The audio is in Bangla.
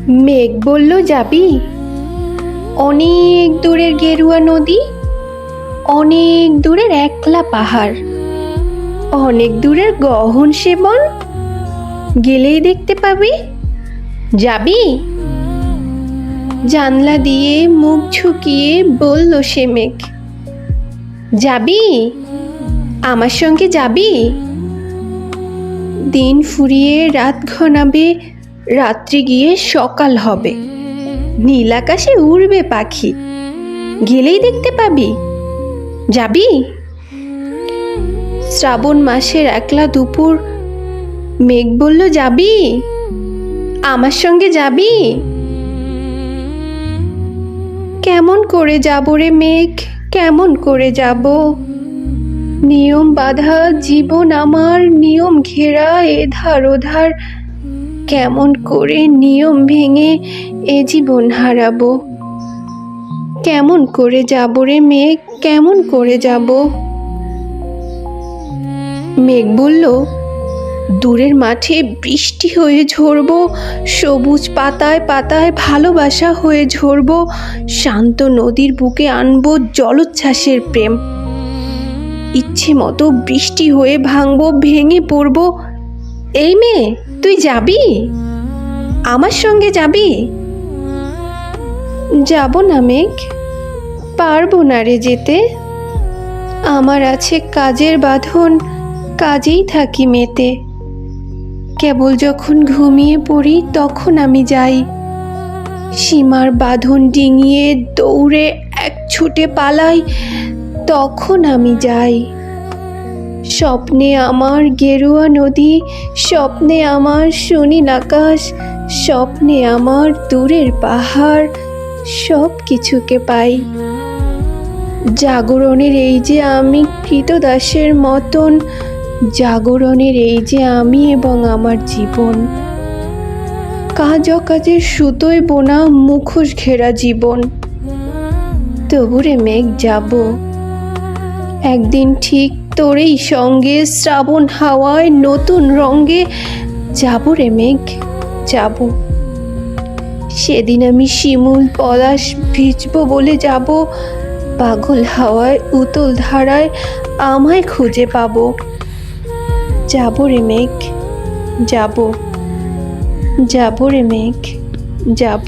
মেঘ বলল, যাবি? অনেক দূরের গেরুয়া নদী, অনেক দূরের একলা পাহাড়, অনেক দূরের গহন সে বন, গেলেই দেখতে পাবি। যাবি? জানলা দিয়ে মুখ ঝুঁকিয়ে বলল সে মেঘ, যাবি? আমার সঙ্গে যাবি? দিন ফুরিয়ে রাত ঘনাবে, রাত্রি গিয়ে সকাল হবে, নীল আকাশে উড়বে পাখি, গেলেই দেখতে পাবি। যাবি? শ্রাবণ মাসের একলা দুপুর, মেঘ বলল, যাবি? আমার সঙ্গে যাবি? কেমন করে যাব রে মেঘ, কেমন করে যাব? নিয়ম বাঁধা জীবন আমার, নিয়ম ঘেরা এধার ওধার, কেমন করে নিয়ম ভেঙে এ জীবন হারাবো? কেমন করে যাব রে মেঘ, কেমন করে যাব? মেঘ বলল, দূরের মাঠে বৃষ্টি হয়ে ঝরবো, সবুজ পাতায় পাতায় ভালোবাসা হয়ে ঝরবো, শান্ত নদীর বুকে আনবো জলোচ্ছ্বাসের প্রেম। ইচ্ছে মতো বৃষ্টি হয়ে ভাঙবো, ভেঙে পড়বো। এই মেয়ে, তুই যাবি? আমার সঙ্গে যাবি? যাব না মেঘ, পারবো না রে যেতে। আমার আছে কাজের বাঁধন, কাজেই থাকি মেতে। কেবল যখন ঘুমিয়ে পড়ি তখন আমি যাই, সীমার বাঁধন ডিঙিয়ে দৌড়ে এক ছুটে পালাই, তখন আমি যাই। স্বপ্নে আমার গেরুয়া নদী, স্বপ্নে আমার সুনীল আকাশ, স্বপ্নে আমার দূরের পাহাড়, সব কিছুকে পাই। জাগরণের এই যে আমি কৃতদাসের মতন, জাগরণের এই যে আমি এবং আমার জীবন, কাজ অকাজের সুতোয় বোনা মুখোশ ঘেরা জীবন। তবু রে মেঘ, যাব একদিন ঠিক তোরই সঙ্গে, শ্রাবণ হাওয়ায় নতুন রঙে। যাব রে মেঘ, যাব। সেদিন আমি শিমুল পলাশ ভিজবো বলে যাব, পাগল হাওয়ায় উতল ধারায় আমায় খুঁজে পাবো। যাব রে মেঘ, যাব, যাব রে মেঘ, যাব।